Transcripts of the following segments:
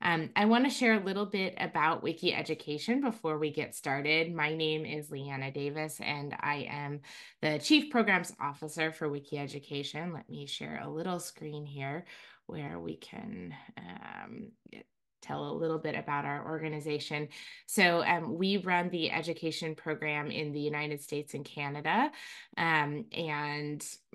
I want to share a little bit about Wiki Education before we get started. My name is Leanna Davis, and I am the Chief Programs Officer for Wiki Education. Let me share a little screen here where we can tell a little bit about our organization. So we run the education program in the United States and Canada.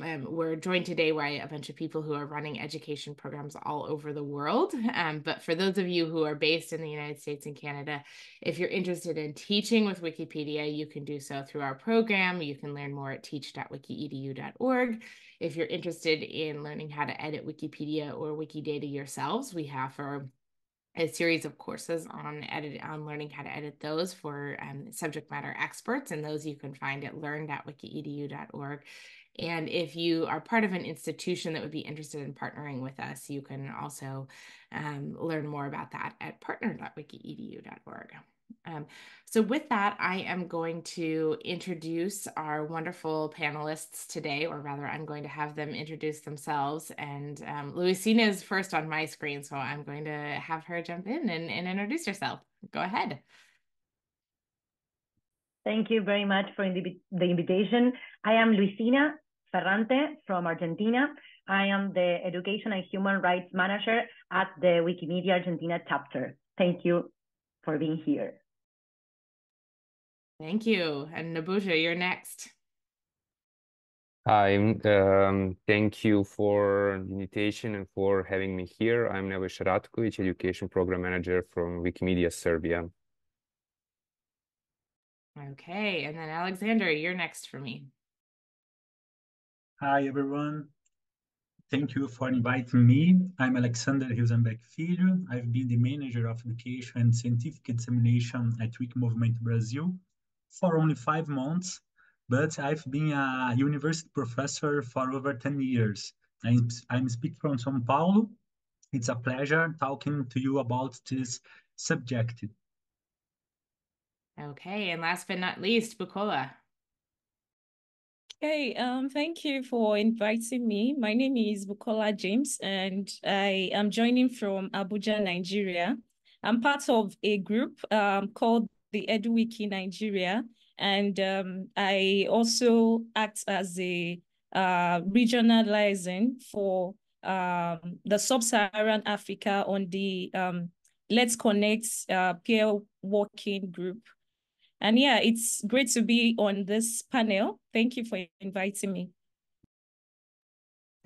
We're joined today by a bunch of people who are running education programs all over the world. But for those of you who are based in the United States and Canada, if you're interested in teaching with Wikipedia, you can do so through our program. You can learn more at teach.wikiedu.org. If you're interested in learning how to edit Wikipedia or Wikidata yourselves, we have a series of courses on learning how to edit those for subject matter experts, and those you can find at learn.wikiedu.org. And if you are part of an institution that would be interested in partnering with us, you can also learn more about that at partner.wikiedu.org. So with that, I am going to introduce our wonderful panelists today, or rather, I'm going to have them introduce themselves. And Luisina is first on my screen, so I'm going to have her jump in and introduce herself. Go ahead. Thank you very much for the invitation. I am Luisina Ferrante from Argentina. I am the Education and Human Rights Manager at the Wikimedia Argentina chapter. Thank you for being here. Thank you. And Nabusha, you're next. Hi, thank you for the invitation and for having me here. I'm Nebojša Ratković, Education Program Manager from Wikimedia Serbia. Okay, and then Alexander, you're next for me. Hi, everyone. Thank you for inviting me. I'm Alexander Hilzenbeck Filho. I've been the manager of education and scientific examination at Wiki Movement Brazil for only 5 months, but I've been a university professor for over 10 years. I'm speaking from São Paulo. It's a pleasure talking to you about this subject. Okay, and last but not least, Bukola. Hey, thank you for inviting me. My name is Bukola James, and I am joining from Abuja, Nigeria. I'm part of a group called the EduWiki Nigeria, and I also act as a regional liaison for the Sub-Saharan Africa on the Let's Connect peer working group. And yeah, it's great to be on this panel. Thank you for inviting me.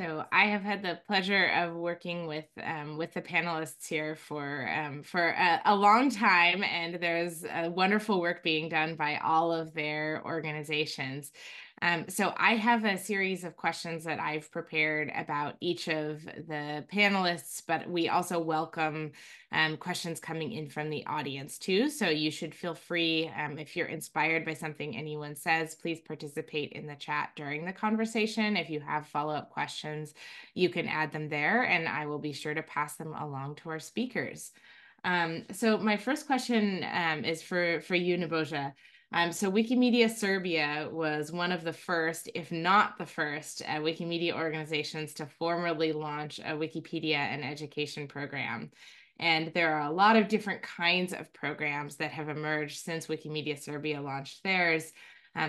So I have had the pleasure of working with the panelists here for a long time, and there's wonderful work being done by all of their organizations. So I have a series of questions that I've prepared about each of the panelists, but we also welcome questions coming in from the audience too. So you should feel free, if you're inspired by something anyone says, please participate in the chat during the conversation. If you have follow-up questions, you can add them there, and I will be sure to pass them along to our speakers. So my first question is for you, Nebojša. So Wikimedia Serbia was one of the first, if not the first, Wikimedia organizations to formally launch a Wikipedia and education program. And there are a lot of different kinds of programs that have emerged since Wikimedia Serbia launched theirs.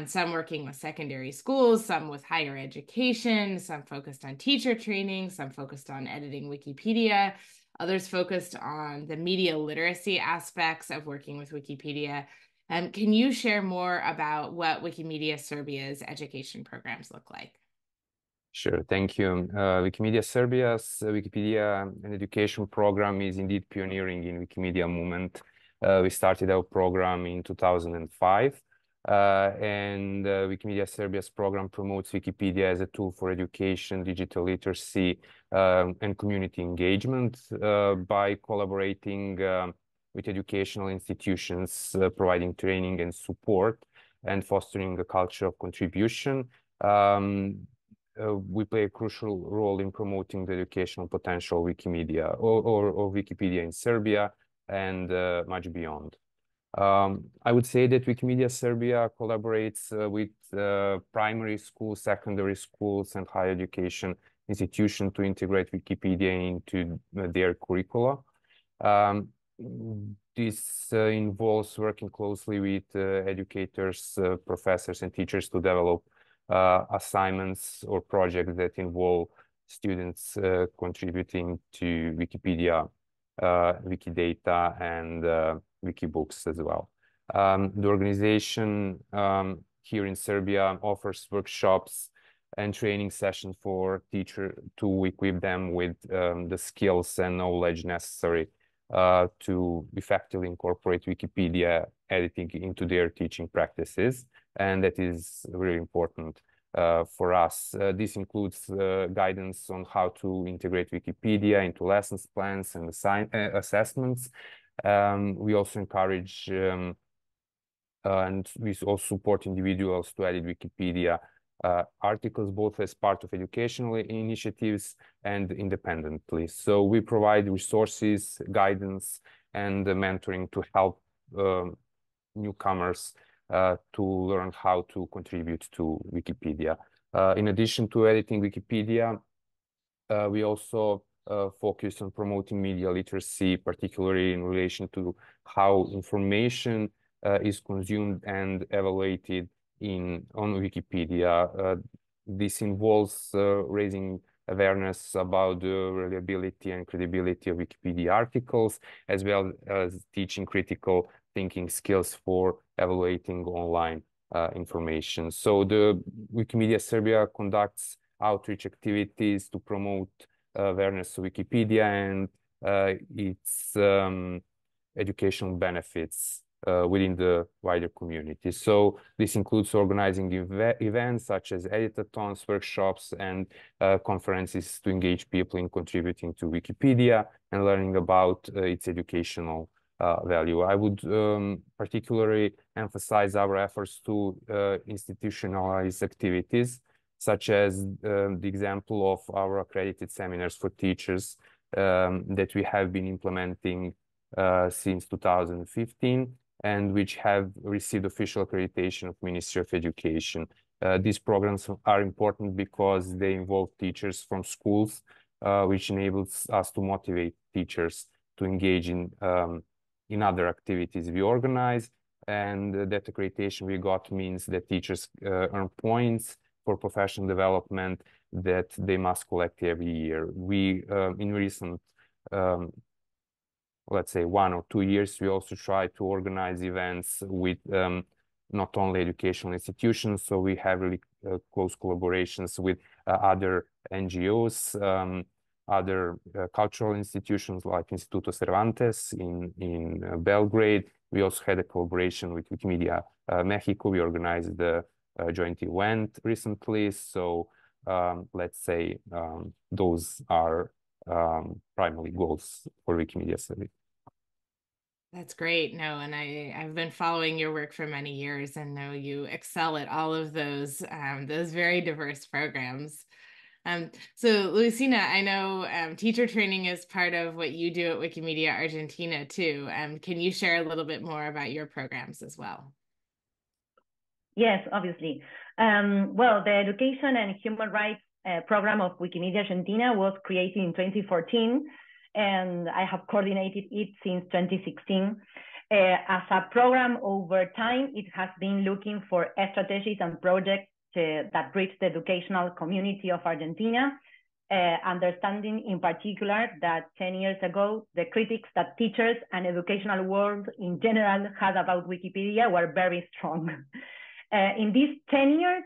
Some working with secondary schools, some with higher education, some focused on teacher training, some focused on editing Wikipedia, others focused on the media literacy aspects of working with Wikipedia. Can you share more about what Wikimedia Serbia's education programs look like? Sure, thank you. Wikimedia Serbia's Wikipedia and education program is indeed pioneering in Wikimedia movement. We started our program in 2005. And Wikimedia Serbia's program promotes Wikipedia as a tool for education, digital literacy, and community engagement by collaborating with educational institutions, providing training and support, and fostering a culture of contribution. We play a crucial role in promoting the educational potential of Wikimedia or Wikipedia in Serbia and much beyond. I would say that Wikimedia Serbia collaborates with primary schools, secondary schools, and higher education institutions to integrate Wikipedia into their curricula. This involves working closely with educators, professors, and teachers to develop assignments or projects that involve students contributing to Wikipedia, Wikidata, and Wikibooks as well. The organization here in Serbia offers workshops and training sessions for teachers to equip them with the skills and knowledge necessary to effectively incorporate Wikipedia editing into their teaching practices. And that is really important for us. This includes guidance on how to integrate Wikipedia into lessons plans and assessments. We also encourage and we also support individuals to edit Wikipedia articles, both as part of educational initiatives and independently. So we provide resources, guidance, and mentoring to help newcomers to learn how to contribute to Wikipedia. In addition to editing Wikipedia, we also focus on promoting media literacy, particularly in relation to how information is consumed and evaluated on Wikipedia. This involves raising awareness about the reliability and credibility of Wikipedia articles, as well as teaching critical thinking skills for evaluating online information. So the Wikimedia Serbia conducts outreach activities to promote awareness of Wikipedia and its educational benefits within the wider community. So this includes organizing events such as editathons, workshops, and conferences to engage people in contributing to Wikipedia and learning about its educational value. I would particularly emphasize our efforts to institutionalize activities, such as the example of our accredited seminars for teachers that we have been implementing since 2015, and which have received official accreditation of Ministry of Education. These programs are important because they involve teachers from schools, which enables us to motivate teachers to engage in other activities we organize. And that accreditation we got means that teachers earn points for professional development that they must collect every year. We, in recent let's say 1 or 2 years, we also try to organize events with not only educational institutions, so we have really close collaborations with other NGOs, other cultural institutions like Instituto Cervantes in Belgrade. We also had a collaboration with Wikimedia Mexico. We organized the joint event recently. So let's say those are primary goals for Wikimedia Serbia. That's great. No, and I've been following your work for many years and know you excel at all of those very diverse programs. So Lucina, I know teacher training is part of what you do at Wikimedia Argentina too. Can you share a little bit more about your programs as well? Yes, obviously. Well, the Education and Human Rights program of Wikimedia Argentina was created in 2014, and I have coordinated it since 2016. As a program over time, it has been looking for strategies and projects that reach the educational community of Argentina, understanding in particular that 10 years ago, the critics that teachers and educational world in general had about Wikipedia were very strong. In these 10 years,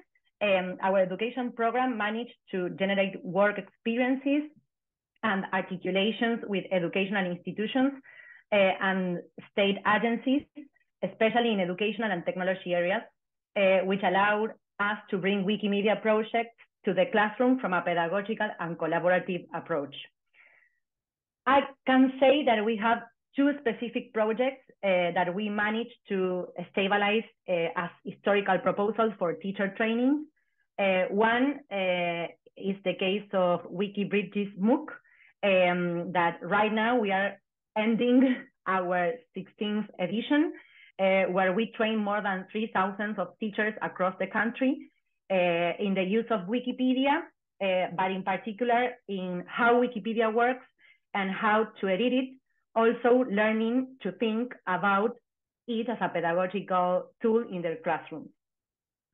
our education program managed to generate work experiences and articulations with educational institutions and state agencies, especially in educational and technology areas, which allowed us to bring Wikimedia projects to the classroom from a pedagogical and collaborative approach. I can say that we have 2 specific projects that we managed to stabilize as historical proposals for teacher training. One is the case of Wikibridges MOOC, that right now we are ending our 16th edition, where we train more than 3,000 of teachers across the country in the use of Wikipedia, but in particular in how Wikipedia works and how to edit it also learning to think about it as a pedagogical tool in their classrooms.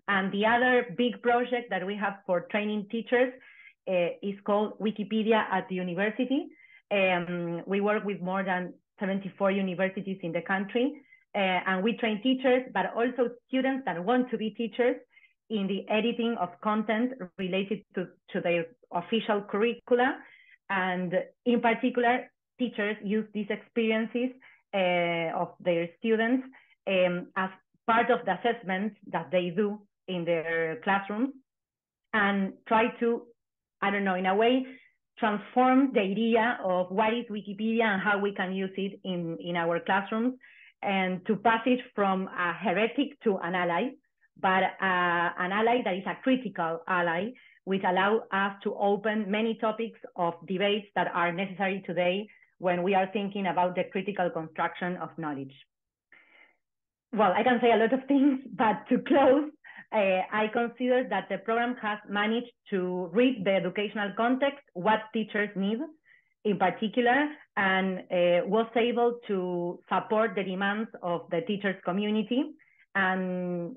And the other big project that we have for training teachers is called Wikipedia at the university. We work with more than 74 universities in the country, and we train teachers, but also students that want to be teachers in the editing of content related to their official curricula. And in particular, teachers use these experiences of their students as part of the assessments that they do in their classrooms, and try to, I don't know, in a way, transform the idea of what is Wikipedia and how we can use it in our classrooms, and to pass it from a heretic to an ally, but an ally that is a critical ally, which allow us to open many topics of debates that are necessary today when we are thinking about the critical construction of knowledge. Well, I can say a lot of things, but to close, I consider that the program has managed to read the educational context, what teachers need in particular, and was able to support the demands of the teachers community. And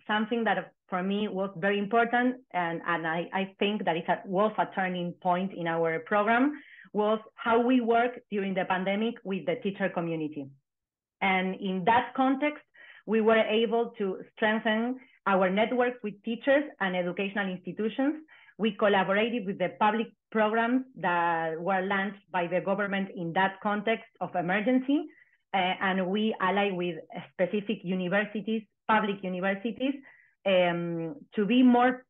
something that for me was very important, and I think that was a turning point in our program, was how we work during the pandemic with the teacher community. And in that context, we were able to strengthen our networks with teachers and educational institutions. We collaborated with the public programs that were launched by the government in that context of emergency, and we ally with specific universities, public universities, to be more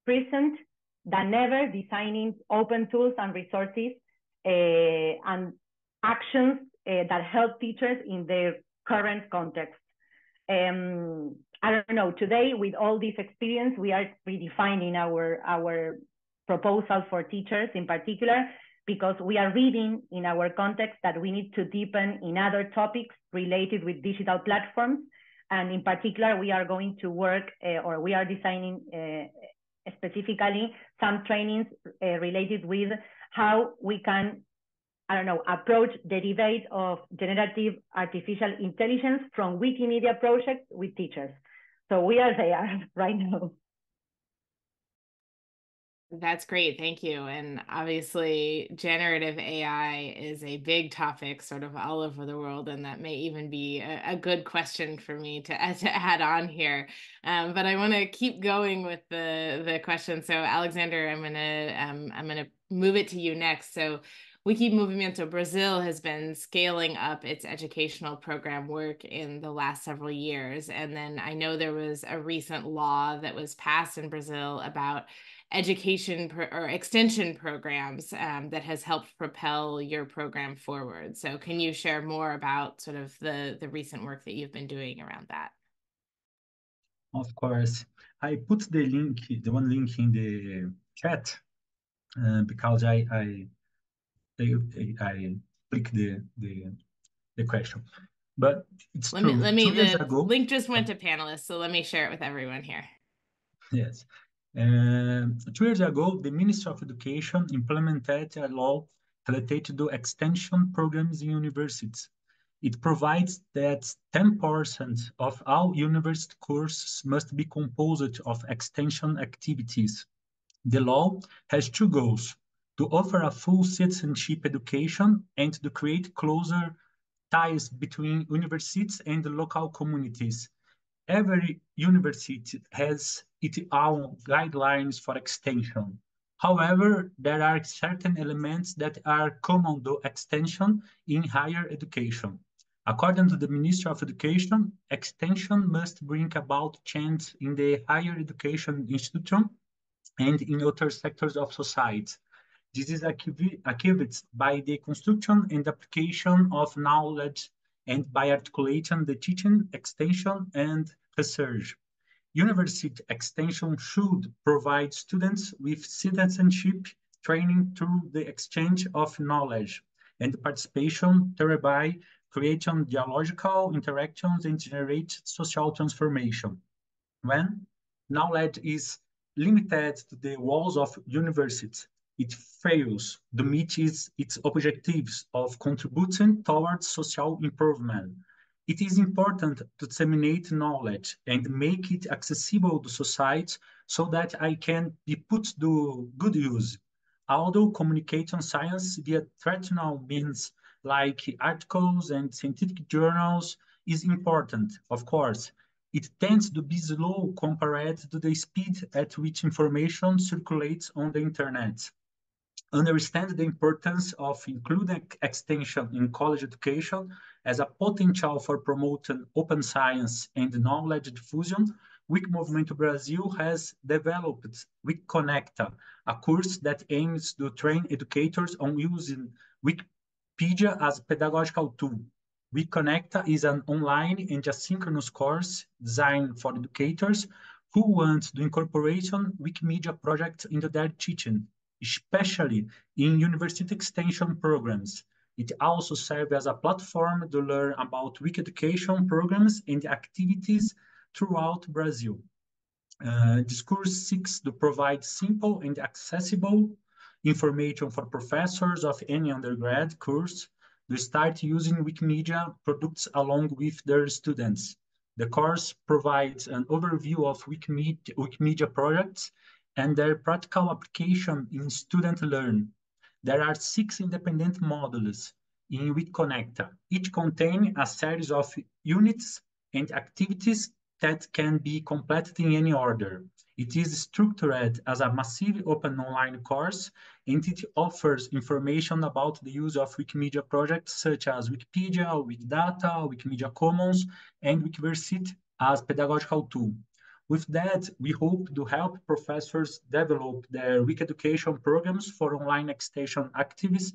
present than ever, designing open tools and resources and actions that help teachers in their current context. I don't know, today with all this experience, we are redefining our proposal for teachers in particular, because we are reading in our context that we need to deepen in other topics related with digital platforms. And in particular, we are going to work, or we are designing specifically some trainings related with how we can, I don't know, approach the debate of generative artificial intelligence from Wikimedia projects with teachers. So we are there right now. That's great. Thank you. And obviously, generative AI is a big topic sort of all over the world, and that may even be a good question for me to add on here. But I want to keep going with the question. So Alexander, I'm gonna move it to you next. So Wikimovimento Brazil has been scaling up its educational program work in the last several years. And then I know there was a recent law that was passed in Brazil about education or extension programs that has helped propel your program forward. So can you share more about sort of the recent work that you've been doing around that? Of course. I put the one link in the chat because I click the question. But it's true. The link just went to panelists, so let me share it with everyone here. Yes. 2 years ago, the Ministry of Education implemented a law related to extension programs in universities. It provides that 10% of all university courses must be composed of extension activities. The law has 2 goals: to offer a full citizenship education and to create closer ties between universities and the local communities. Every university has its own guidelines for extension. However, there are certain elements that are common to extension in higher education. According to the Ministry of Education, extension must bring about change in the higher education institution and in other sectors of society. This is achieved by the construction and application of knowledge and by articulating the teaching, extension, and research. University extension should provide students with citizenship training through the exchange of knowledge and participation, thereby creating dialogical interactions and generate social transformation. When knowledge is limited to the walls of universities, it fails to meet its objectives of contributing towards social improvement. It is important to disseminate knowledge and make it accessible to society so that I can be put to good use. Although communication science via traditional means like articles and scientific journals is important, of course, it tends to be slow compared to the speed at which information circulates on the internet. Understand the importance of including extension in college education as a potential for promoting open science and knowledge diffusion. Wiki Movimento Brasil has developed Wiki Conecta, a course that aims to train educators on using Wikipedia as a pedagogical tool. Wiki Conecta is an online and asynchronous course designed for educators who want to incorporate Wikimedia projects into their teaching, especially in university extension programs. It also serves as a platform to learn about Wiki education programs and activities throughout Brazil. This course seeks to provide simple and accessible information for professors of any undergrad course to start using Wikimedia products along with their students. The course provides an overview of Wikimedia projects and their practical application in student learning. There are 6 independent modules in WikiConnecta, each containing a series of units and activities that can be completed in any order. It is structured as a massive open online course, and it offers information about the use of Wikimedia projects such as Wikipedia, Wikidata, Wikimedia Commons, and Wikiversity as pedagogical tool. With that, we hope to help professors develop their Wiki education programs for online extension activities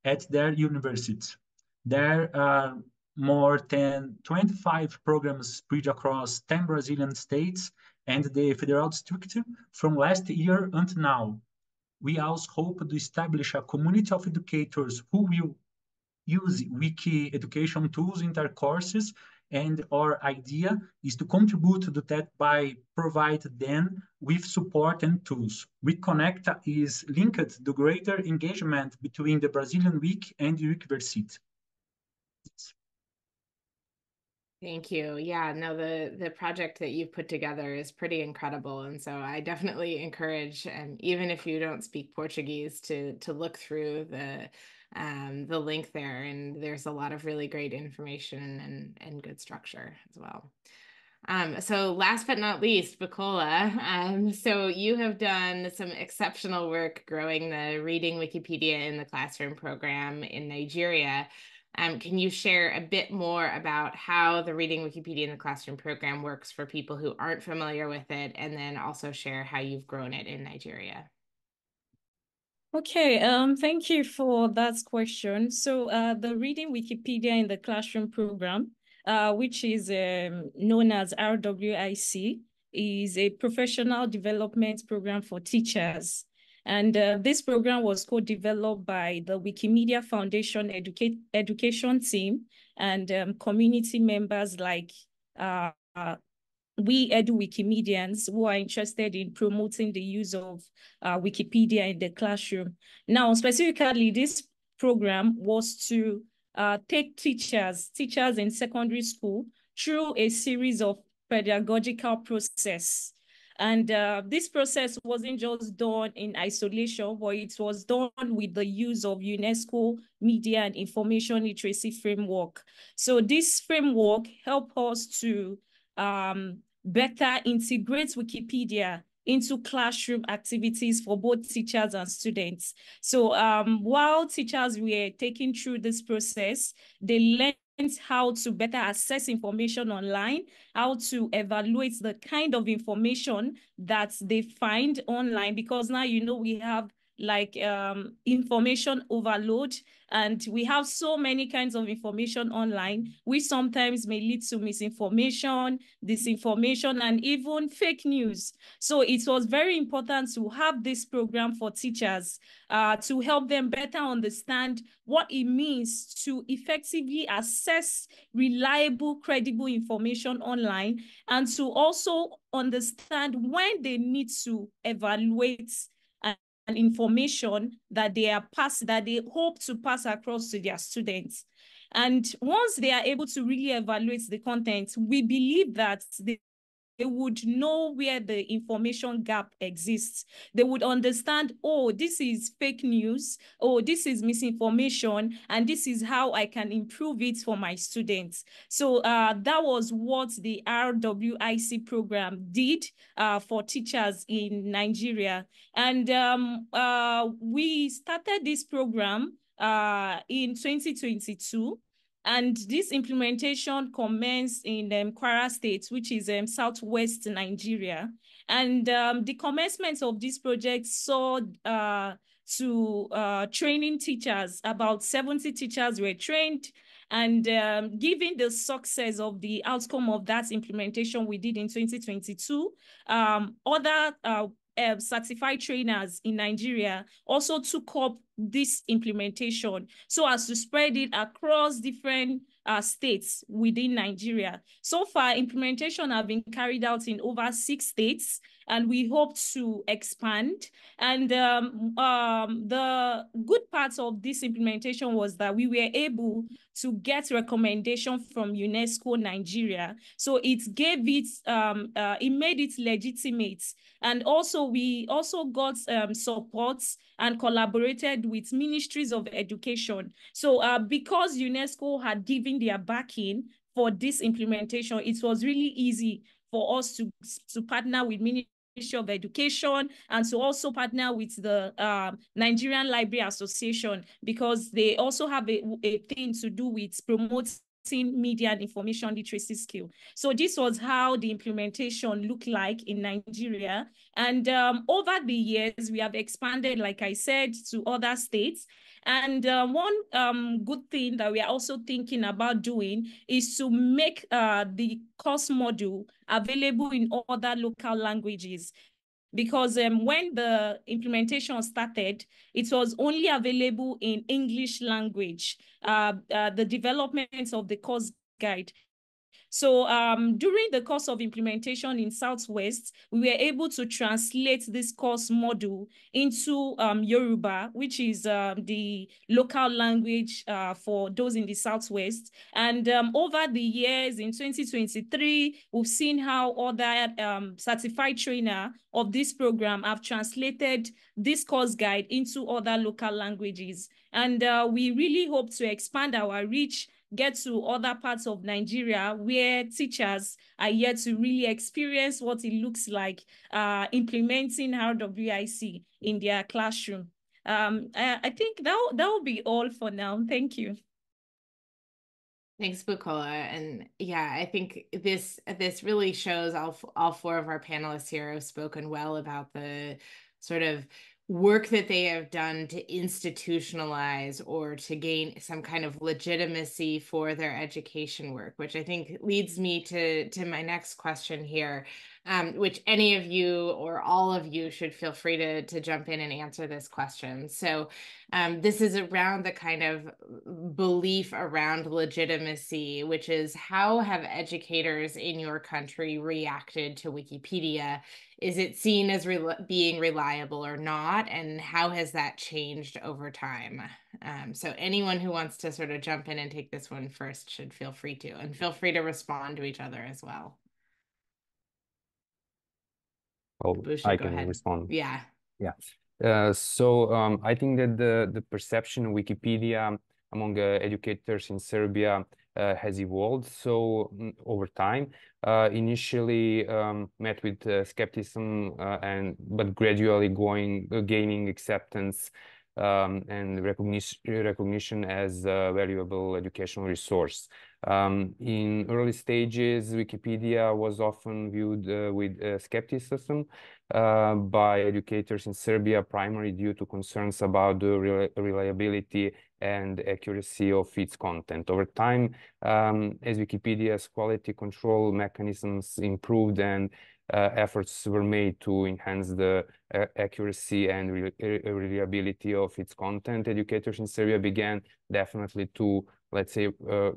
at their universities. There are more than 25 programs spread across 10 Brazilian states and the federal district from last year until now. We also hope to establish a community of educators who will use Wiki education tools in their courses, and our idea is to contribute to that by providing them with support and tools. WikiConnect is linked to greater engagement between the Brazilian Wiki and Wikiversity. Thank you. Yeah, no, the project that you've put together is pretty incredible. And so I definitely encourage, even if you don't speak Portuguese, to look through the link there. And there's a lot of really great information and good structure as well. So last but not least, Bukola, so you have done some exceptional work growing the Reading Wikipedia in the Classroom program in Nigeria. Can you share a bit more about how the Reading Wikipedia in the Classroom program works for people who aren't familiar with it, and then also share how you've grown it in Nigeria? Okay, thank you for that question. So the Reading Wikipedia in the Classroom program, which is known as RWIC, is a professional development program for teachers. And this program was co-developed by the Wikimedia Foundation education team and community members like we Wikimedians who are interested in promoting the use of Wikipedia in the classroom. Now, specifically, this program was to take teachers in secondary school through a series of pedagogical process. And this process wasn't just done in isolation, but it was done with the use of UNESCO Media and Information Literacy Framework. So this framework helped us to better integrate Wikipedia into classroom activities for both teachers and students. So while teachers were taking through this process, they learned how to better assess information online, how to evaluate the kind of information that they find online, because now, you know, we have like information overload, and we have so many kinds of information online, which sometimes may lead to misinformation, disinformation, and even fake news. So it was very important to have this program for teachers to help them better understand what it means to effectively assess reliable, credible information online, and to also understand when they need to evaluate information that they hope to pass across to their students. And once they are able to really evaluate the content, we believe that they would know where the information gap exists. They would understand, oh, this is fake news, oh, this is misinformation, and this is how I can improve it for my students. So that was what the RWIC program did for teachers in Nigeria. And we started this program in 2022. And this implementation commenced in Kwara State, which is southwest Nigeria. And the commencement of this project saw training teachers. About 70 teachers were trained. And given the success of the outcome of that implementation we did in 2022, other certified trainers in Nigeria also took up this implementation so as to spread it across different states within Nigeria. So far, implementation have been carried out in over 6 states, and we hope to expand. And the good part of this implementation was that we were able to get recommendation from UNESCO Nigeria. So it gave it, it made it legitimate. And also we also got support and collaborated with ministries of education. So because UNESCO had given their backing for this implementation, it was really easy for us to partner with Ministry of Education and to also partner with the Nigerian Library Association, because they also have a thing to do with promoting media and information literacy skill. So this was how the implementation looked like in Nigeria. And over the years, we have expanded, like I said, to other states. And one good thing that we are also thinking about doing is to make the course module available in other local languages. Because when the implementation started, it was only available in English language, the development of the course guide. So during the course of implementation in Southwest, we were able to translate this course module into Yoruba, which is the local language for those in the Southwest. And over the years in 2023, we've seen how other certified trainer of this program have translated this course guide into other local languages. And we really hope to expand our reach, get to other parts of Nigeria where teachers are yet to really experience what it looks like implementing RWIC in their classroom. I think that will be all for now. Thank you. Thanks, Bukola. And yeah, I think this really shows all 4 of our panelists here have spoken well about the sort of work that they have done to institutionalize or to gain some kind of legitimacy for their education work, which I think leads me to my next question here, which any of you or all of you should feel free to jump in and answer this question. So this is around the kind of belief around legitimacy, which is how have educators in your country reacted to Wikipedia? Is it seen as being reliable or not? And how has that changed over time? So anyone who wants to sort of jump in and take this one first should feel free to, and feel free to respond to each other as well. Well, Busha, I go can ahead. respond. Yeah. So I think that the perception of Wikipedia among educators in Serbia has evolved. So over time, initially met with skepticism, but gradually gaining acceptance and recognition as a valuable educational resource. In early stages, Wikipedia was often viewed with skepticism by educators in Serbia, primarily due to concerns about the reliability and accuracy of its content. Over time, as Wikipedia's quality control mechanisms improved and efforts were made to enhance the accuracy and reliability of its content, educators in Serbia began definitely to let's say,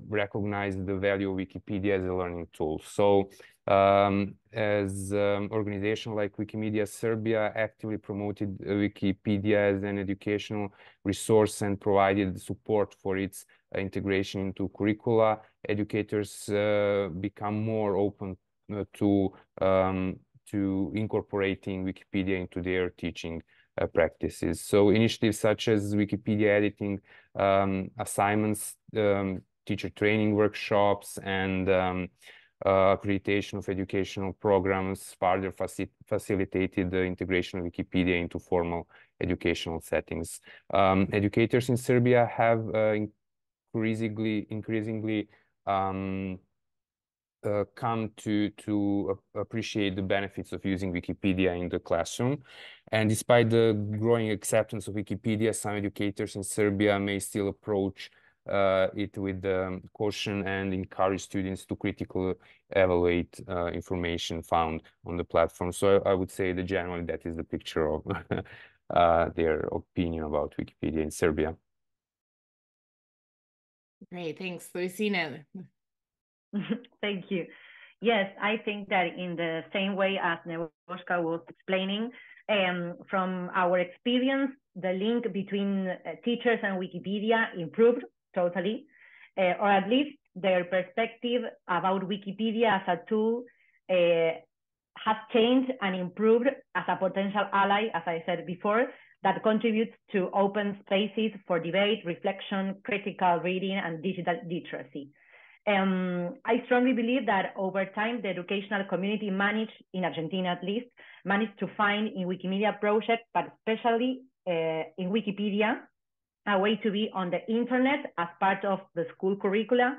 recognize the value of Wikipedia as a learning tool. So as organization like Wikimedia Serbia actively promoted Wikipedia as an educational resource and provided support for its integration into curricula, educators become more open to incorporating Wikipedia into their teaching practices. So initiatives such as Wikipedia editing assignments, teacher training workshops, and accreditation of educational programs further facilitated the integration of Wikipedia into formal educational settings. Educators in Serbia have increasingly come to appreciate the benefits of using Wikipedia in the classroom. And despite the growing acceptance of Wikipedia, some educators in Serbia may still approach it with caution and encourage students to critically evaluate information found on the platform. So I would say that generally that is the picture of their opinion about Wikipedia in Serbia. Great, thanks, Lucina. Thank you. Yes, I think that in the same way as Nebojka was explaining, from our experience, the link between teachers and Wikipedia improved totally, or at least their perspective about Wikipedia as a tool has changed and improved as a potential ally, as I said before, that contributes to open spaces for debate, reflection, critical reading, and digital literacy. I strongly believe that over time, the educational community managed, in Argentina at least, managed to find in Wikimedia projects, but especially in Wikipedia, a way to be on the internet as part of the school curricula,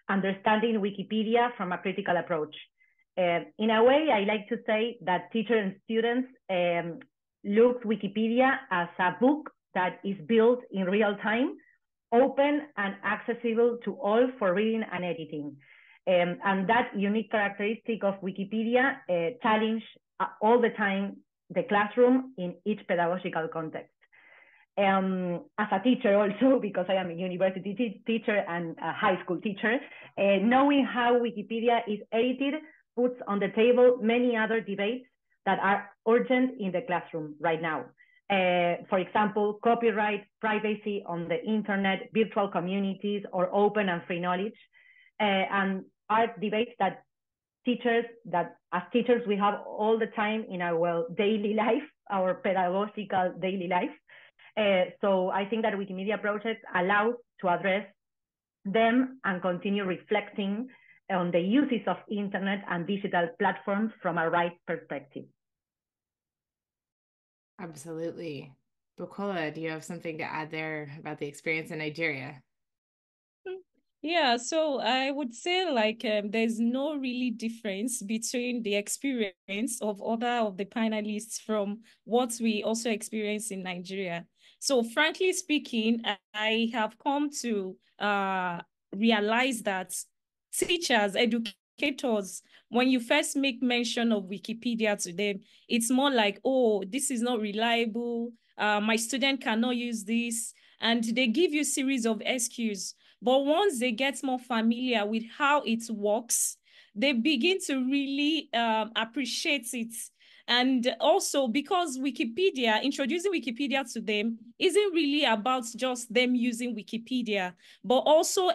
understanding Wikipedia from a critical approach. In a way, I like to say that teachers and students look Wikipedia as a book that is built in real time, open and accessible to all for reading and editing. And that unique characteristic of Wikipedia challenge all the time the classroom in each pedagogical context. As a teacher also, because I am a university teacher and a high school teacher, knowing how Wikipedia is edited puts on the table many other debates that are urgent in the classroom right now. For example, copyright, privacy on the internet, virtual communities, or open and free knowledge, and are debates that as teachers we have all the time in our daily life, our pedagogical daily life. So I think that Wikimedia projects allow to address them and continue reflecting on the uses of internet and digital platforms from a right perspective. Absolutely. Bukola, do you have something to add there about the experience in Nigeria? Yeah, so I would say like there's no really difference between the experience of other of the panelists from what we also experience in Nigeria. So frankly speaking, I have come to realize that teachers, educators, when you first make mention of Wikipedia to them, it's more like, oh, this is not reliable. My student cannot use this. And they give you a series of excuses. But once they get more familiar with how it works, they begin to really appreciate it. And also because introducing Wikipedia to them isn't really about just them using Wikipedia, but also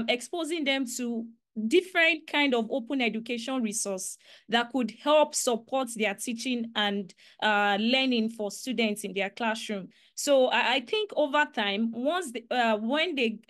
exposing them to different kind of open education resource that could help support their teaching and learning for students in their classroom. So I think over time, when they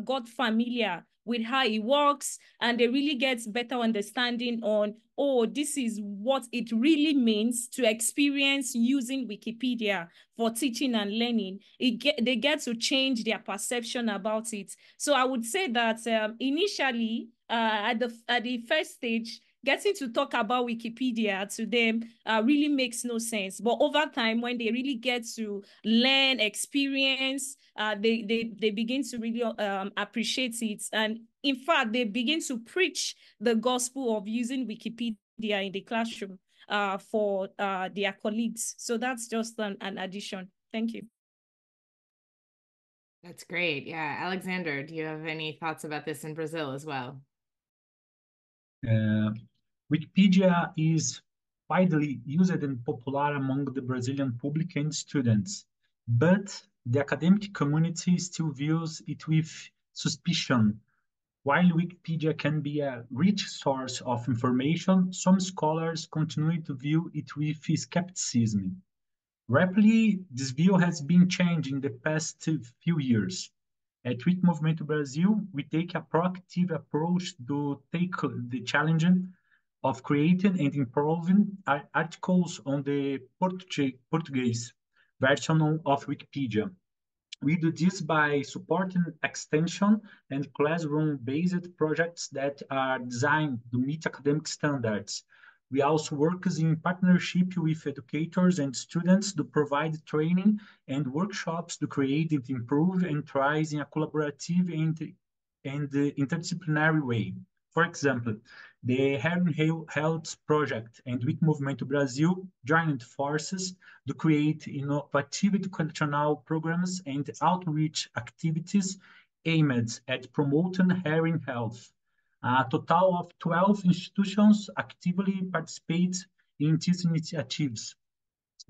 got familiar with how it works and they really get better understanding on, oh, this is what it really means to experience using Wikipedia for teaching and learning, they get to change their perception about it. So I would say that initially, at the first stage, getting to talk about Wikipedia to them really makes no sense. But over time, when they really get to learn, experience, they begin to really appreciate it. And in fact, they begin to preach the gospel of using Wikipedia in the classroom for their colleagues. So that's just an addition. Thank you. That's great. Yeah. Alexander, do you have any thoughts about this in Brazil as well? Uh, Wikipedia is widely used and popular among the Brazilian public and students, but the academic community still views it with suspicion. While Wikipedia can be a rich source of information, some scholars continue to view it with skepticism. Rapidly, this view has been changed in the past few years. At Wiki Movimento Brasil, we take a proactive approach to take the challenge of creating and improving articles on the Portuguese version of Wikipedia. We do this by supporting extension and classroom-based projects that are designed to meet academic standards. We also work in partnership with educators and students to provide training and workshops to create and improve and thrive in a collaborative and interdisciplinary way. For example, the Health Project and Wiki Movimento Brasil joined forces to create innovative educational programs and outreach activities aimed at promoting hearing health. A total of 12 institutions actively participate in these initiatives,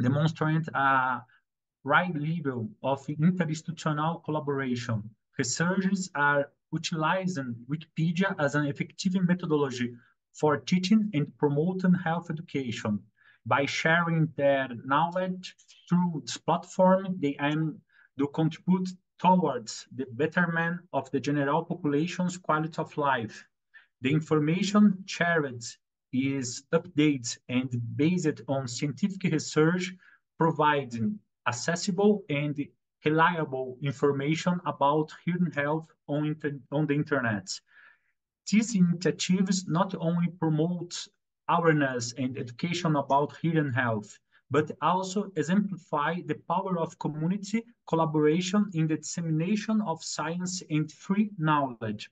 demonstrating a right level of interinstitutional collaboration. Researchers are utilizing Wikipedia as an effective methodology for teaching and promoting health education. By sharing their knowledge through this platform, they aim to contribute towards the betterment of the general population's quality of life. The information shared is updated and based on scientific research, providing accessible and reliable information about hearing health on the internet. These initiatives not only promote awareness and education about hearing health, but also exemplify the power of community collaboration in the dissemination of science and free knowledge.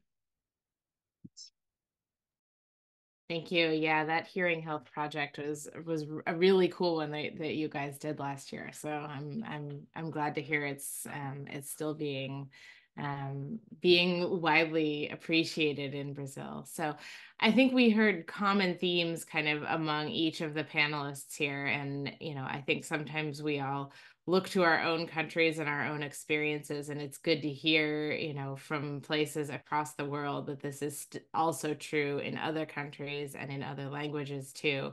Thank you. Yeah, that hearing health project was a really cool one that you guys did last year. So I'm glad to hear it's still being widely appreciated in Brazil. So I think we heard common themes kind of among each of the panelists here. And, I think sometimes we all look to our own countries and our own experiences, and it's good to hear, from places across the world that this is also true in other countries and in other languages too.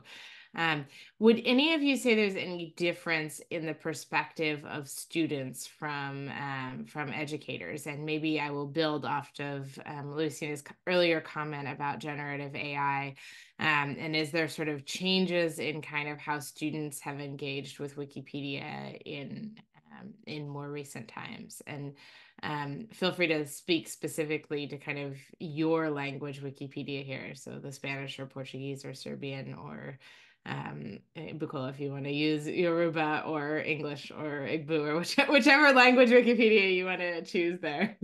Would any of you say there's any difference in the perspective of students from educators? And maybe I will build off of Lucina's earlier comment about generative AI. And is there sort of changes in kind of how students have engaged with Wikipedia in more recent times? And feel free to speak specifically to kind of your language Wikipedia here, so the Spanish or Portuguese or Serbian or Bukola, if you want to use Yoruba or English or Igbo or whichever language Wikipedia you want to choose there.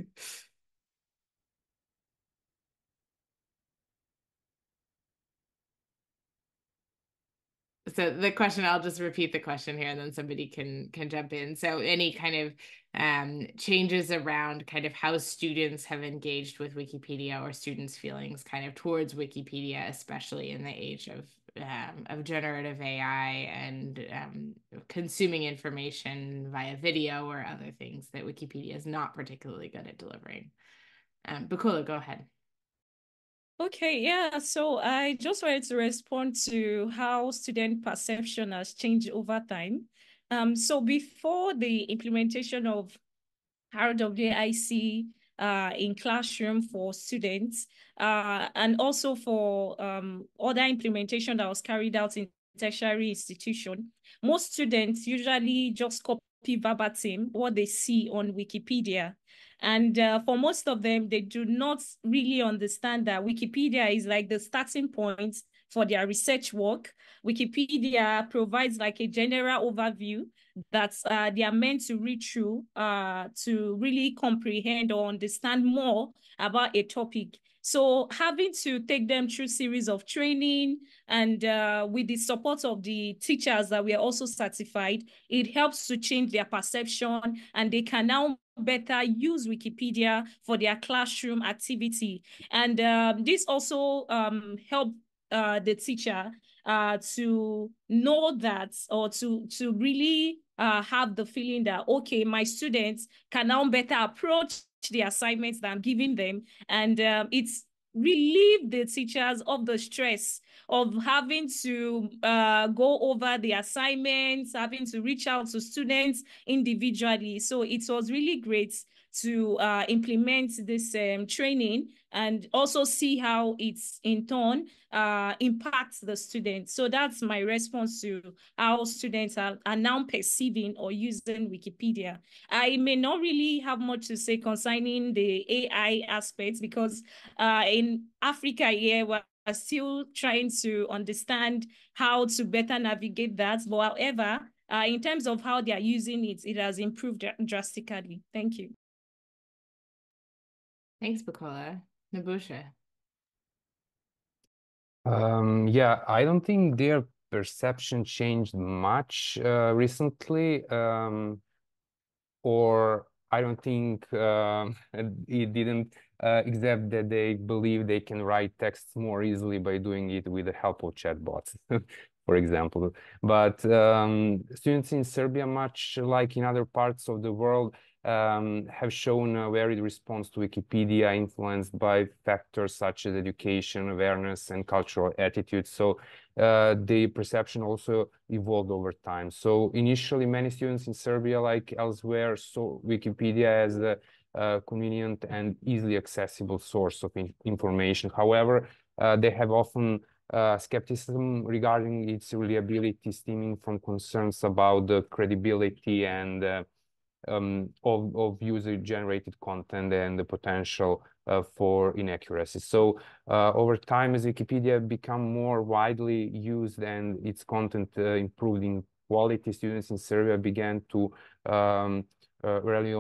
So the question, I'll just repeat the question here and then somebody can jump in. So any kind of changes around kind of how students have engaged with Wikipedia or students' feelings kind of towards Wikipedia, especially in the age of generative AI and consuming information via video or other things that Wikipedia is not particularly good at delivering. Bukola, go ahead. Okay, yeah. So I just wanted to respond to how student perception has changed over time. So before the implementation of RWIC in classroom for students, and also for other implementation that was carried out in tertiary institution, most students usually just copy verbatim what they see on Wikipedia. And for most of them, they do not really understand that Wikipedia is like the starting point for their research work. Wikipedia provides like a general overview that they are meant to read through to really comprehend or understand more about a topic. So having to take them through series of training and with the support of the teachers that we are also certified, it helps to change their perception, and they can now better use Wikipedia for their classroom activity. And this also helped the teacher to know that, or to really have the feeling that, okay, my students can now better approach the assignments that I'm giving them. And it's relieve the teachers of the stress of having to go over the assignments, having to reach out to students individually. So it was really great to implement this training and also see how it's in turn impacts the students. So that's my response to how students are now perceiving or using Wikipedia. I may not really have much to say concerning the AI aspects, because in Africa here, we're still trying to understand how to better navigate that. But however, in terms of how they are using it, it has improved drastically. Thank you. Thanks, Bukola. Nabusha. Yeah, I don't think their perception changed much recently, or I don't think it didn't, except that they believe they can write texts more easily by doing it with the help of chatbots, for example. But students in Serbia, much like in other parts of the world, have shown a varied response to Wikipedia, influenced by factors such as education, awareness, and cultural attitudes. So the perception also evolved over time. So initially, many students in Serbia, like elsewhere, saw Wikipedia as a convenient and easily accessible source of information. However, they have often skepticism regarding its reliability, stemming from concerns about the credibility and of user-generated content and the potential for inaccuracy. So over time, as Wikipedia become more widely used and its content improved in quality, students in Serbia began to rely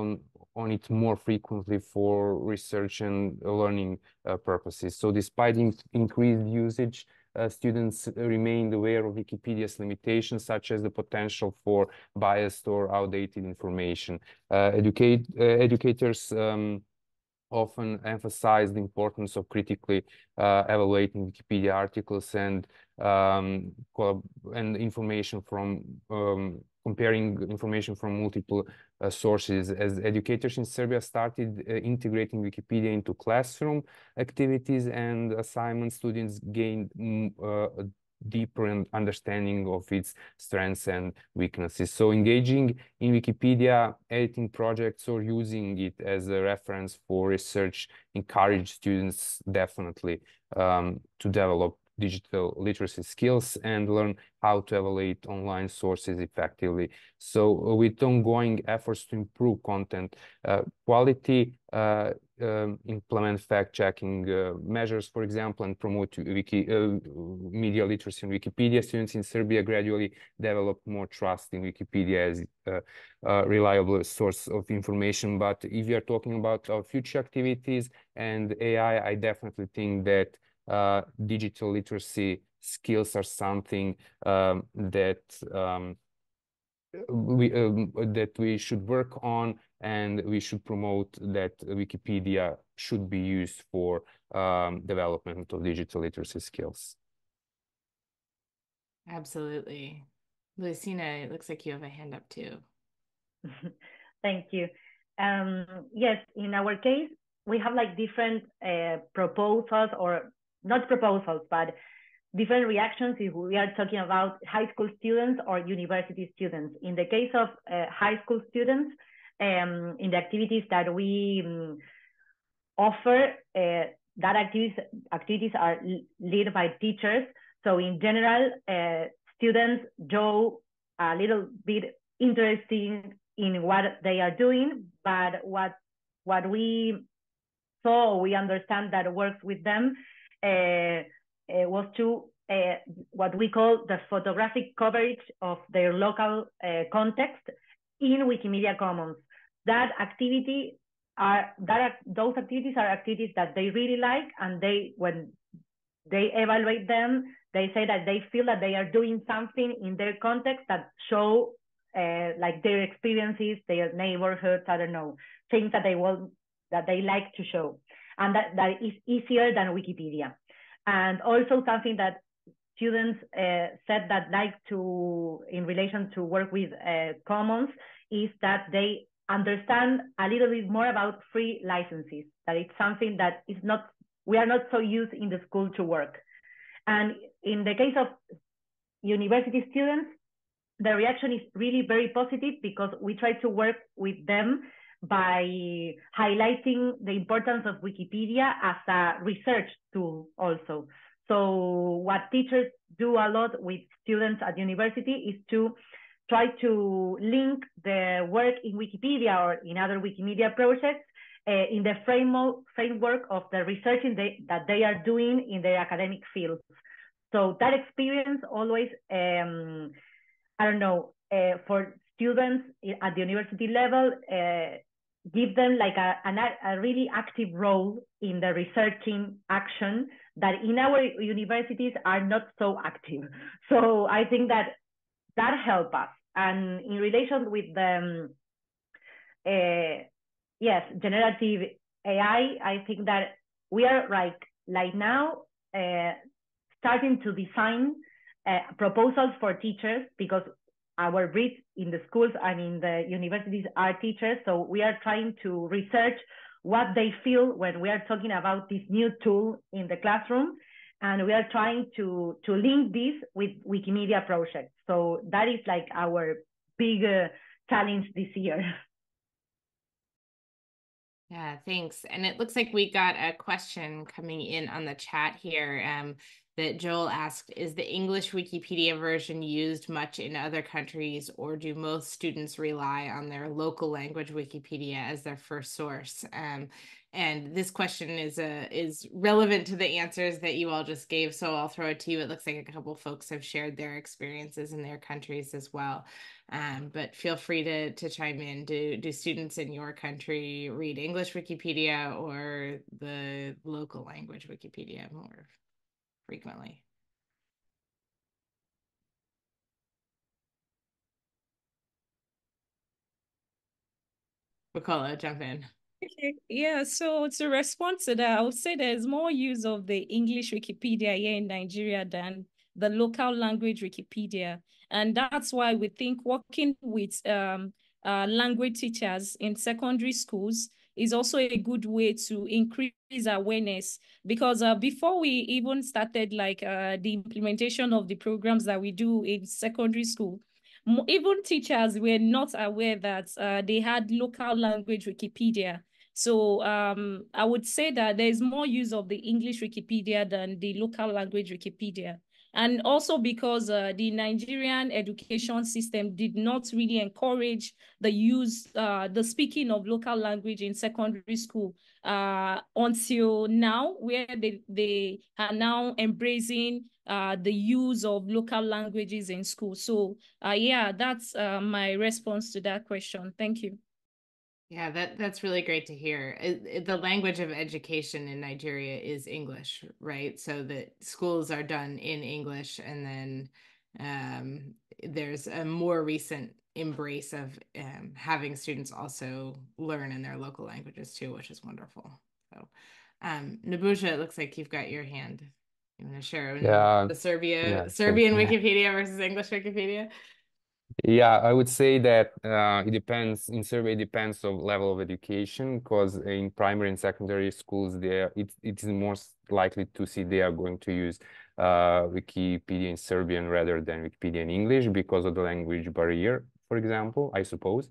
on it more frequently for research and learning purposes. So despite increased usage, students remained aware of Wikipedia's limitations, such as the potential for biased or outdated information. Educators often emphasize the importance of critically evaluating Wikipedia articles and information from comparing information from multiple sources. As educators in Serbia started integrating Wikipedia into classroom activities and assignments, students gained a deeper understanding of its strengths and weaknesses. So engaging in Wikipedia editing projects or using it as a reference for research encourage students definitely to develop digital literacy skills and learn how to evaluate online sources effectively. So with ongoing efforts to improve content quality, implement fact-checking measures, for example, and promote media literacy in Wikipedia, students in Serbia gradually develop more trust in Wikipedia as a reliable source of information. But if you are talking about our future activities and AI, I definitely think that digital literacy skills are something that we should work on, and we should promote that Wikipedia should be used for development of digital literacy skills. Absolutely. Lucina, it looks like you have a hand up too. Thank you. Yes, in our case, we have like different proposals, or not proposals, but different reactions if we are talking about high school students or university students. In the case of high school students, in the activities that we offer, that activities are led by teachers. So in general, students show a little bit interesting in what they are doing, but what we saw, we understand that works with them was to what we call the photographic coverage of their local context in Wikimedia Commons. Those activities are activities that they really like, and when they evaluate them, they say that they feel that they are doing something in their context that show like their experiences, their neighborhoods, I don't know, things that they like to show. And that is easier than Wikipedia. And also something that students said that like to, in relation to work with Commons, is that they understand a little bit more about free licenses, that it's something that is not, we are not so used in the school to work. And in the case of university students, the reaction is really very positive, because we try to work with them by highlighting the importance of Wikipedia as a research tool also. So what teachers do a lot with students at university is to try to link the work in Wikipedia or in other Wikimedia projects in the framework of the research that they are doing in their academic fields. So that experience always, I don't know, for students at the university level, give them like a really active role in the researching action that in our universities are not so active. So I think that helps us. And in relation with the, yes, generative AI, I think that we are like now starting to design proposals for teachers, because our breed in the schools and in the universities are teachers. So we are trying to research what they feel when we are talking about this new tool in the classroom. And we are trying to link this with Wikimedia projects. So that is like our big challenge this year. Yeah, thanks. And it looks like we got a question coming in on the chat here that Joel asked, is the English Wikipedia version used much in other countries, or do most students rely on their local language Wikipedia as their first source? And this question is relevant to the answers that you all just gave, so I'll throw it to you. It looks like a couple folks have shared their experiences in their countries as well. But feel free to chime in. Do students in your country read English Wikipedia or the local language Wikipedia more frequently? Nicola, jump in. Okay. Yeah, so to respond to that, I would say there's more use of the English Wikipedia here in Nigeria than the local language Wikipedia. And that's why we think working with language teachers in secondary schools is also a good way to increase awareness, because before we even started like the implementation of the programs that we do in secondary school, even teachers were not aware that they had local language Wikipedia. So I would say that there's more use of the English Wikipedia than the local language Wikipedia. And also because the Nigerian education system did not really encourage the use, the speaking of local language in secondary school until now, where they are now embracing the use of local languages in school. So yeah, that's my response to that question. Thank you. Yeah, that's really great to hear. The language of education in Nigeria is English, right? So that schools are done in English, and then there's a more recent embrace of having students also learn in their local languages too, which is wonderful. So, Nabusha, it looks like you've got your hand. You want to share Yeah, the Serbian sure. Wikipedia versus English Wikipedia? Yeah, I would say that it depends. In Serbia, it depends on level of education, because in primary and secondary schools, it is most likely to see they are going to use Wikipedia in Serbian rather than Wikipedia in English because of the language barrier, for example, I suppose.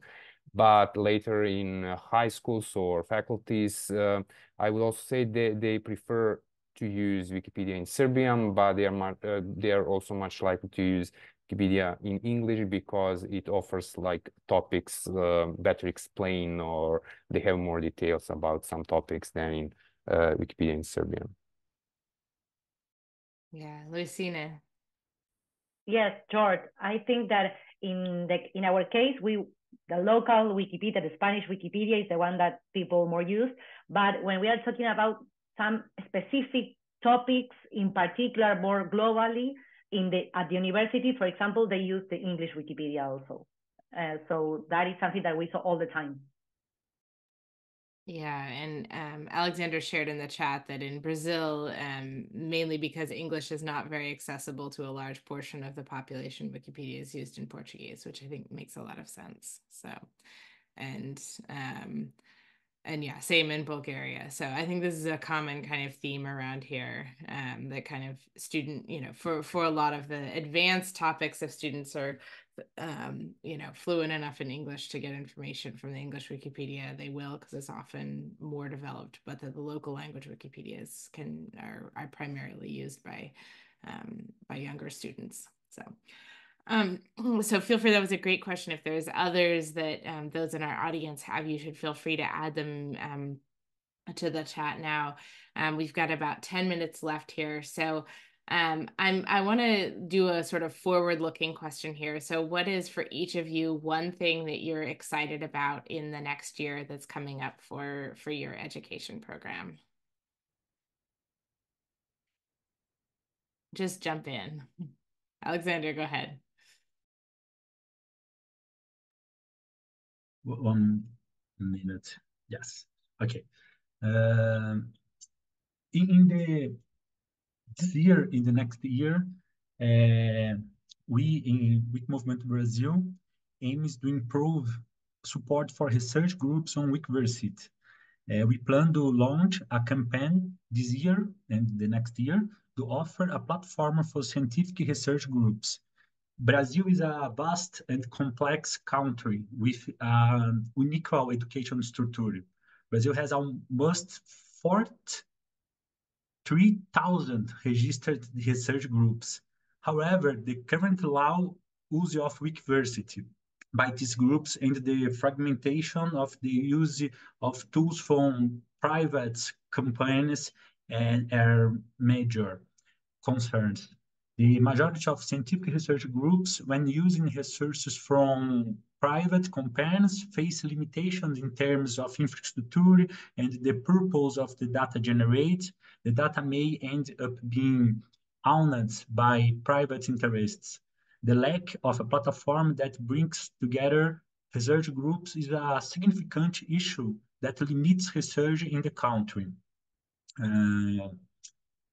But later in high schools or faculties, I would also say they prefer to use Wikipedia in Serbian, but they are also much likely to use Wikipedia in English because it offers like topics better explained, or they have more details about some topics than in Wikipedia in Serbian. Yeah, Lucina. Yes, George. I think that in our case, the local Wikipedia, the Spanish Wikipedia, is the one that people more use. But when we are talking about some specific topics, in particular, more globally, at the university, for example, they use the English Wikipedia also. So that is something that we saw all the time. Yeah, and Alexander shared in the chat that in Brazil, mainly because English is not very accessible to a large portion of the population, Wikipedia is used in Portuguese, which I think makes a lot of sense. So, and yeah, same in Bulgaria. So I think this is a common kind of theme around here, that kind of student, for a lot of the advanced topics, if students are fluent enough in English to get information from the English Wikipedia, they will, because it's often more developed. But the local language Wikipedias are primarily used by younger students. So feel free. That was a great question. If there's others that those in our audience have, you should feel free to add them to the chat now. We've got about 10 minutes left here. So I want to do a sort of forward-looking question here. So what is, for each of you, one thing that you're excited about in the next year that's coming up for your education program? Just jump in. Alexander, go ahead. 1 minute. Yes. Okay. This year, in the next year, we in Wiki Movement Brazil aims to improve support for research groups on Wikiversity. We plan to launch a campaign this year and the next year to offer a platform for scientific research groups. Brazil is a vast and complex country with an unequal education structure. Brazil has almost 3,000 registered research groups. However, the current law use of Wikiversity by these groups and the fragmentation of the use of tools from private companies and are major concerns. The majority of scientific research groups, when using resources from private companies, face limitations in terms of infrastructure and the purpose of the data generated. The data may end up being owned by private interests. The lack of a platform that brings together research groups is a significant issue that limits research in the country.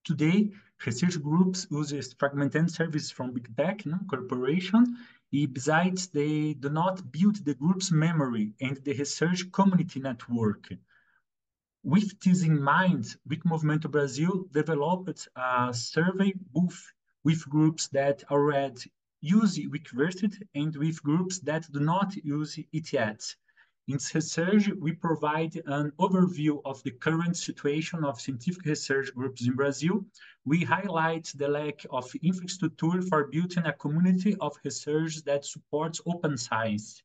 Today, research groups use fragmented services from big tech corporations. Besides, they do not build the group's memory and the research community network. With this in mind, Wiki Movimento Brasil developed a survey booth with groups that already use Wikiversity and with groups that do not use it yet. In research, we provide an overview of the current situation of scientific research groups in Brazil. We highlight the lack of infrastructure for building a community of research that supports open science.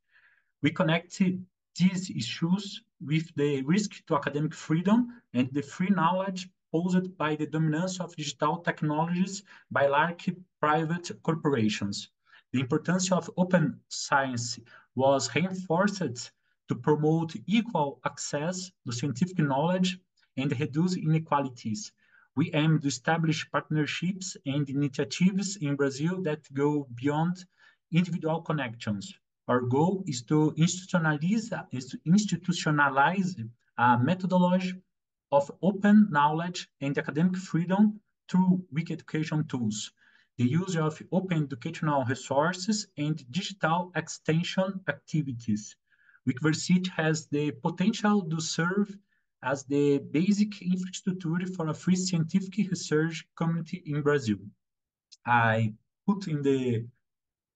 We connect these issues with the risk to academic freedom and the free knowledge posed by the dominance of digital technologies by large private corporations. The importance of open science was reinforced to promote equal access to scientific knowledge and reduce inequalities. We aim to establish partnerships and initiatives in Brazil that go beyond individual connections. Our goal is to institutionalize a methodology of open knowledge and academic freedom through Wiki Education tools, the use of open educational resources, and digital extension activities. Wikiversity has the potential to serve as the basic infrastructure for a free scientific research community in Brazil. I put in the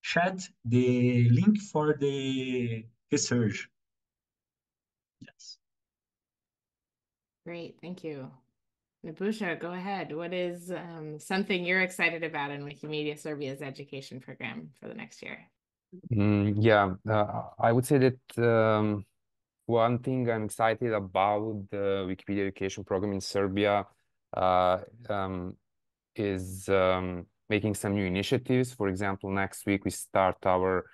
chat the link for the research. Yes. Great, thank you. Nabusha, go ahead. What is something you're excited about in Wikimedia Serbia's education program for the next year? I would say that one thing I'm excited about the Wikipedia education program in Serbia is making some new initiatives. For example, next week we start our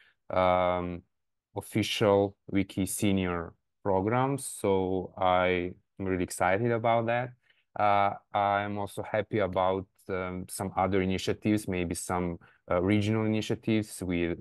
official Wiki Senior program, so I'm really excited about that. I'm also happy about some other initiatives, maybe some regional initiatives with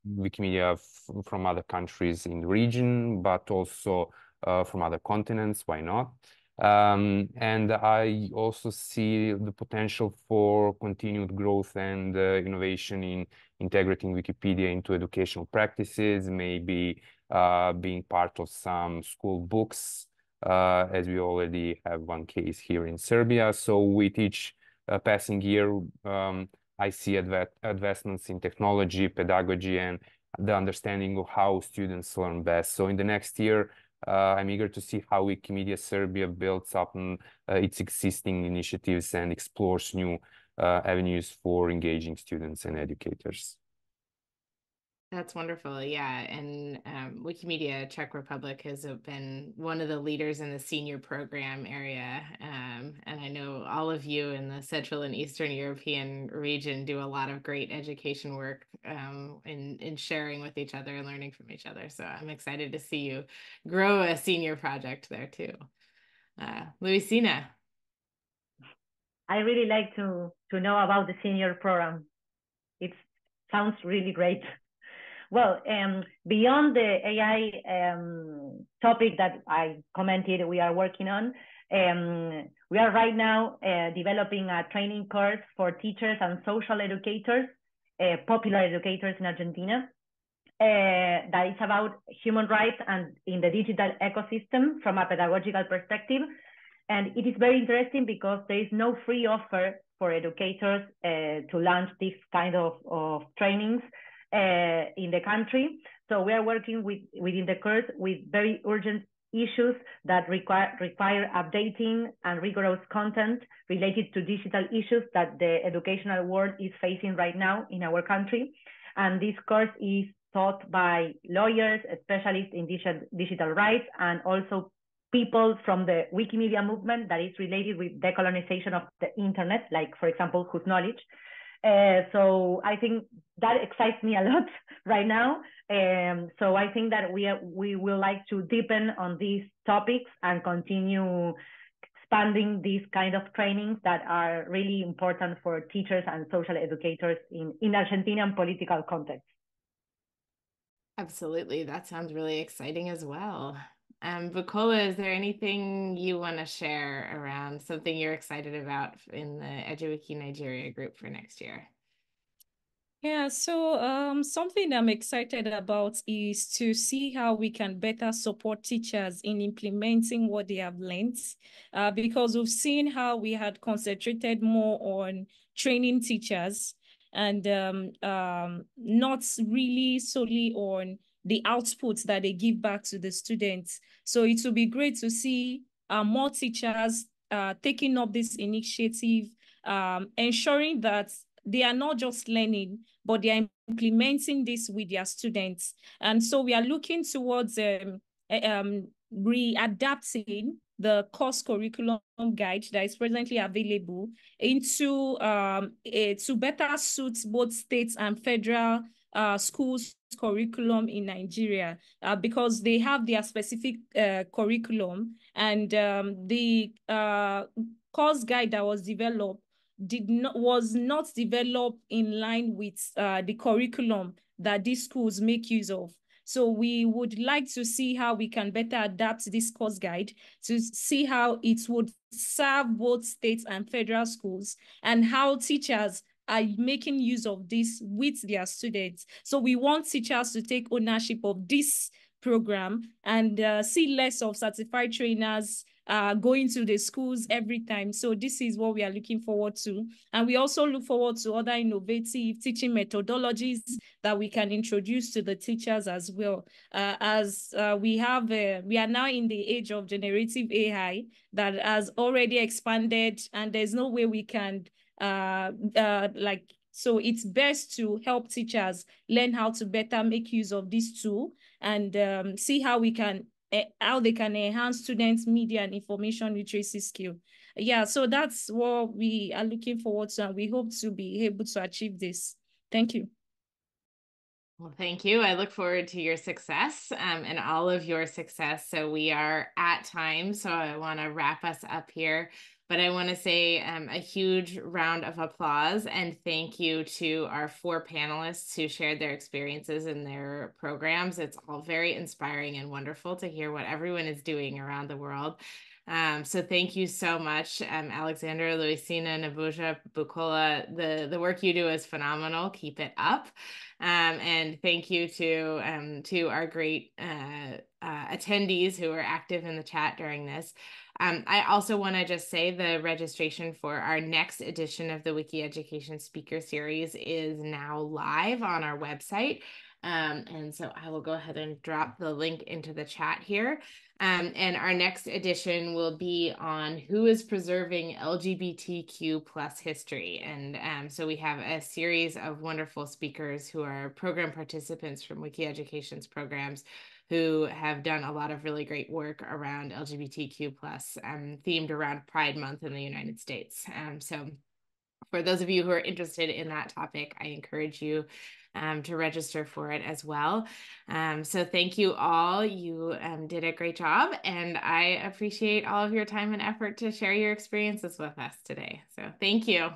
Wikimedia from other countries in the region, but also from other continents. Why not? And I also see the potential for continued growth and innovation in integrating Wikipedia into educational practices, maybe being part of some school books, as we already have one case here in Serbia. So with each passing year, I see advancements in technology, pedagogy, and the understanding of how students learn best. So in the next year, I'm eager to see how Wikimedia Serbia builds up on its existing initiatives and explores new avenues for engaging students and educators. That's wonderful. Yeah. And Wikimedia Czech Republic has been one of the leaders in the senior program area. And I know all of you in the Central and Eastern European region do a lot of great education work in sharing with each other and learning from each other. So I'm excited to see you grow a senior project there too. Luisina. I really like to know about the senior program. It sounds really great. Well, beyond the AI topic that I commented we are working on, we are right now developing a training course for teachers and social educators, popular educators in Argentina, that is about human rights and in the digital ecosystem from a pedagogical perspective. And it is very interesting because there is no free offer for educators to launch this kind of trainings in the country. So we are working within the course with very urgent issues that require updating and rigorous content related to digital issues that the educational world is facing right now in our country. And this course is taught by lawyers, specialists in digital rights, and also people from the Wikimedia movement that is related with decolonization of the internet, like, for example, Whose Knowledge. So I think that excites me a lot right now. So I think that we will like to deepen on these topics and continue expanding these kind of trainings that are really important for teachers and social educators in Argentinian political context. Absolutely. That sounds really exciting as well. Bukola, is there anything you want to share around something you're excited about in the EduWiki Nigeria group for next year? Yeah, so something I'm excited about is to see how we can better support teachers in implementing what they have learned, because we've seen how we had concentrated more on training teachers and not really solely on the outputs that they give back to the students. So it will be great to see more teachers taking up this initiative, ensuring that they are not just learning, but they are implementing this with their students. And so we are looking towards readapting the course curriculum guide that is presently available into to better suit both states and federal schools curriculum in Nigeria, because they have their specific curriculum, and the course guide that was developed was not developed in line with the curriculum that these schools make use of. So we would like to see how we can better adapt this course guide to see how it would serve both state and federal schools, and how teachers are making use of this with their students. So we want teachers to take ownership of this program and see less of certified trainers going to the schools every time. So this is what we are looking forward to. And we also look forward to other innovative teaching methodologies that we can introduce to the teachers as well. We are now in the age of generative AI that has already expanded, and there's no way we can so it's best to help teachers learn how to better make use of this tool and see how they can enhance students' media and information literacy skill. Yeah, so that's what we are looking forward to, and we hope to be able to achieve this. Thank you. Well, thank you. I look forward to your success and all of your success. So we are at time, so I want to wrap us up here. But I want to say a huge round of applause and thank you to our 4 panelists who shared their experiences in their programs. It's all very inspiring and wonderful to hear what everyone is doing around the world. So thank you so much, Alexander, Luisina, Nabuja, Bukola. The work you do is phenomenal. Keep it up. And thank you to our great attendees who are active in the chat during this. I also want to just say the registration for our next edition of the Wiki Education Speaker Series is now live on our website. And so I will go ahead and drop the link into the chat here. And our next edition will be on who is preserving LGBTQ plus history. And so we have a series of wonderful speakers who are program participants from Wiki Education's programs who have done a lot of really great work around LGBTQ plus themed around Pride Month in the United States. So for those of you who are interested in that topic, I encourage you to register for it as well. So thank you all. You did a great job, and I appreciate all of your time and effort to share your experiences with us today. So thank you.